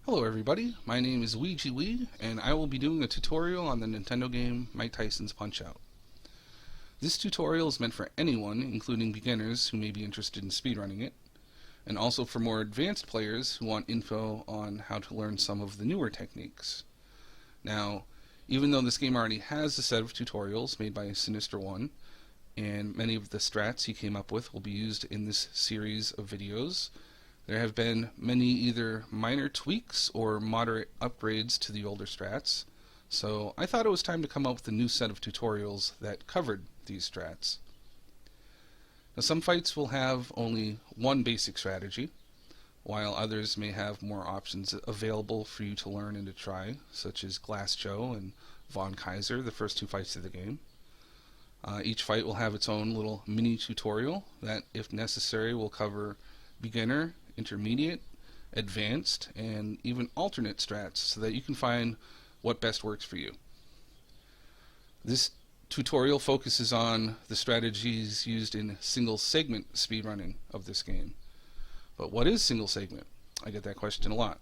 Hello everybody, my name is Ouija Wee, and I will be doing a tutorial on the Nintendo game Mike Tyson's Punch-Out! This tutorial is meant for anyone, including beginners who may be interested in speedrunning it, and also for more advanced players who want info on how to learn some of the newer techniques. Now, even though this game already has a set of tutorials made by Sinister One, and many of the strats he came up with will be used in this series of videos, there have been many either minor tweaks or moderate upgrades to the older strats, so I thought it was time to come up with a new set of tutorials that covered these strats. Now, some fights will have only one basic strategy, while others may have more options available for you to learn and to try, such as Glass Joe and Von Kaiser, the first two fights of the game. Each fight will have its own little mini tutorial that, if necessary, will cover beginner, intermediate, advanced, and even alternate strats so that you can find what best works for you. This tutorial focuses on the strategies used in single segment speedrunning of this game. But what is single segment? I get that question a lot.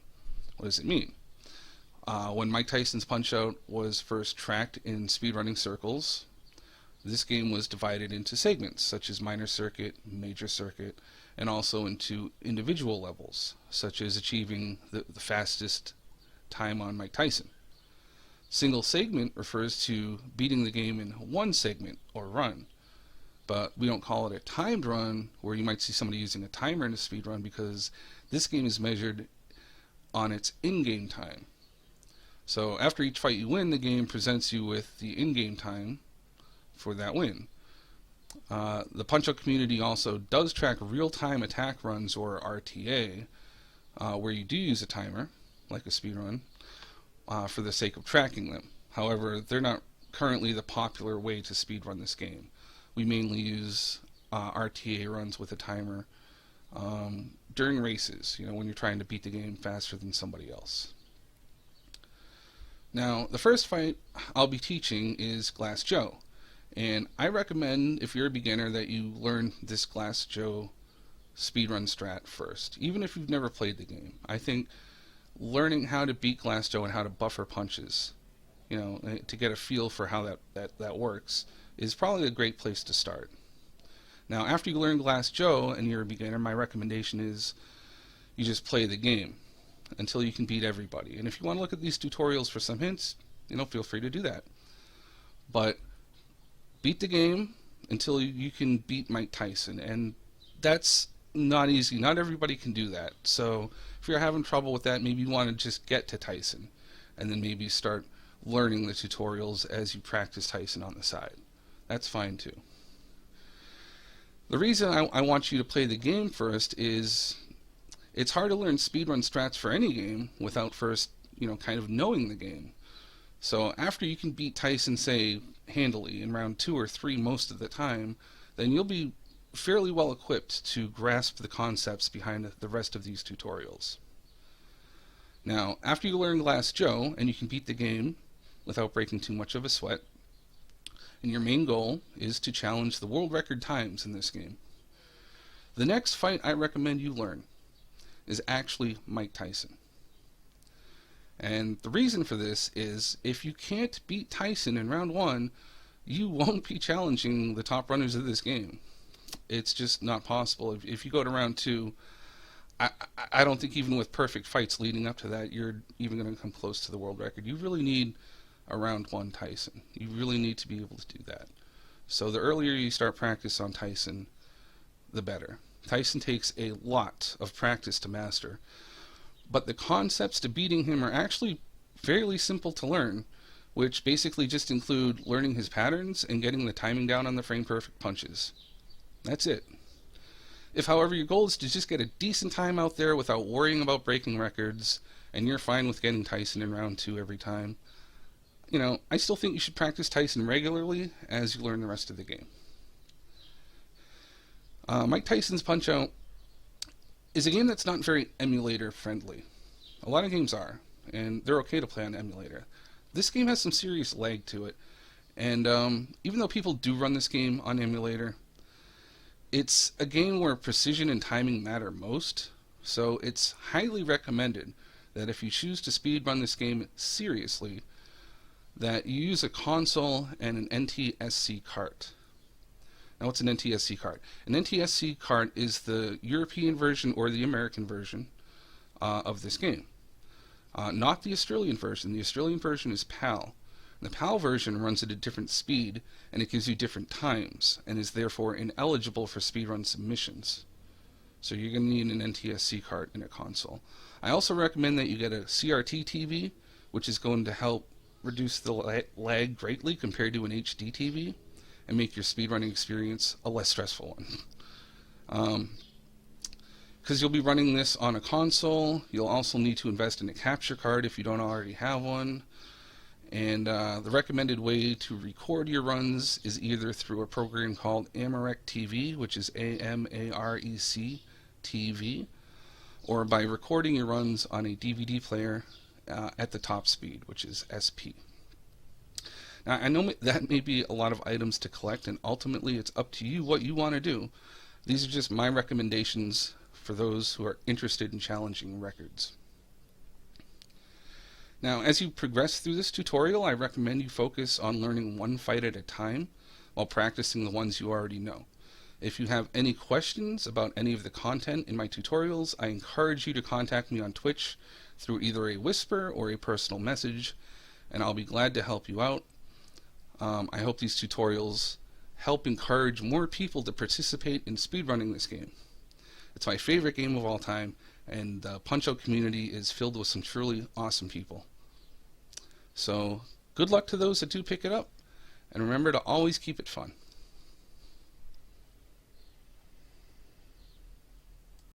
What does it mean? When Mike Tyson's Punch-Out! Was first tracked in speedrunning circles, this game was divided into segments such as minor circuit, major circuit, and also into individual levels, such as achieving the fastest time on Mike Tyson. Single segment refers to beating the game in one segment or run, but we don't call it a timed run, where you might see somebody using a timer in a speedrun, because this game is measured on its in-game time. So after each fight you win, the game presents you with the in-game time for that win. The Punch-Out! Community also does track real-time attack runs, or RTA, where you do use a timer, like a speedrun, for the sake of tracking them. However, they're not currently the popular way to speedrun this game. We mainly use RTA runs with a timer during races, when you're trying to beat the game faster than somebody else. Now, the first fight I'll be teaching is Glass Joe. And I recommend, if you're a beginner, that you learn this Glass Joe speedrun strat first, even if you've never played the game. I think learning how to beat Glass Joe and how to buffer punches, to get a feel for how that works, is probably a great place to start. Now, after you learn Glass Joe and you're a beginner, my recommendation is you just play the game until you can beat everybody. And if you want to look at these tutorials for some hints, feel free to do that. But beat the game until you can beat Mike Tyson, and that's not easy. Not everybody can do that. So if you're having trouble with that, maybe you want to just get to Tyson and then maybe start learning the tutorials as you practice Tyson on the side. That's fine too. The reason I want you to play the game first is it's hard to learn speedrun strats for any game without first, kind of knowing the game. So after you can beat Tyson, say, handily in round 2 or 3 most of the time, then you'll be fairly well equipped to grasp the concepts behind the rest of these tutorials. Now, after you learn Glass Joe and you can beat the game without breaking too much of a sweat, and your main goal is to challenge the world record times in this game, the next fight I recommend you learn is actually Mike Tyson. And the reason for this is, if you can't beat Tyson in round 1, you won't be challenging the top runners of this game. It's just not possible. If you go to round 2, I don't think even with perfect fights leading up to that, you're even going to come close to the world record. You really need a round 1 Tyson. You really need to be able to do that. So the earlier you start practice on Tyson, the better. Tyson takes a lot of practice to master, but the concepts to beating him are actually fairly simple to learn, which basically just include learning his patterns and getting the timing down on the frame-perfect punches. That's it. If, however, your goal is to just get a decent time out there without worrying about breaking records, and you're fine with getting Tyson in round 2 every time, I still think you should practice Tyson regularly as you learn the rest of the game. Mike Tyson's Punch-Out! Is a game that's not very emulator friendly. A lot of games are, and they're okay to play on emulator. This game has some serious lag to it, and even though people do run this game on emulator, it's a game where precision and timing matter most, so it's highly recommended that if you choose to speedrun this game seriously, that you use a console and an NTSC cart. Now, what's an NTSC cart? An NTSC cart is the European version or the American version of this game. Not the Australian version. The Australian version is PAL. The PAL version runs at a different speed, and it gives you different times, and is therefore ineligible for speedrun submissions. So you're going to need an NTSC cart in a console. I also recommend that you get a CRT TV, which is going to help reduce the lag greatly compared to an HD TV, and make your speedrunning experience a less stressful one. Because you'll be running this on a console, you'll also need to invest in a capture card if you don't already have one. And the recommended way to record your runs is either through a program called Amarec TV, which is AMAREC TV, or by recording your runs on a DVD player at the top speed, which is SP. Now, I know that may be a lot of items to collect, and ultimately it's up to you what you want to do. These are just my recommendations for those who are interested in challenging records. Now, as you progress through this tutorial, I recommend you focus on learning one fight at a time while practicing the ones you already know. If you have any questions about any of the content in my tutorials, I encourage you to contact me on Twitch through either a whisper or a personal message, and I'll be glad to help you out. I hope these tutorials help encourage more people to participate in speedrunning this game. It's my favorite game of all time, and the Punch-Out community is filled with some truly awesome people. So, good luck to those that do pick it up, and remember to always keep it fun.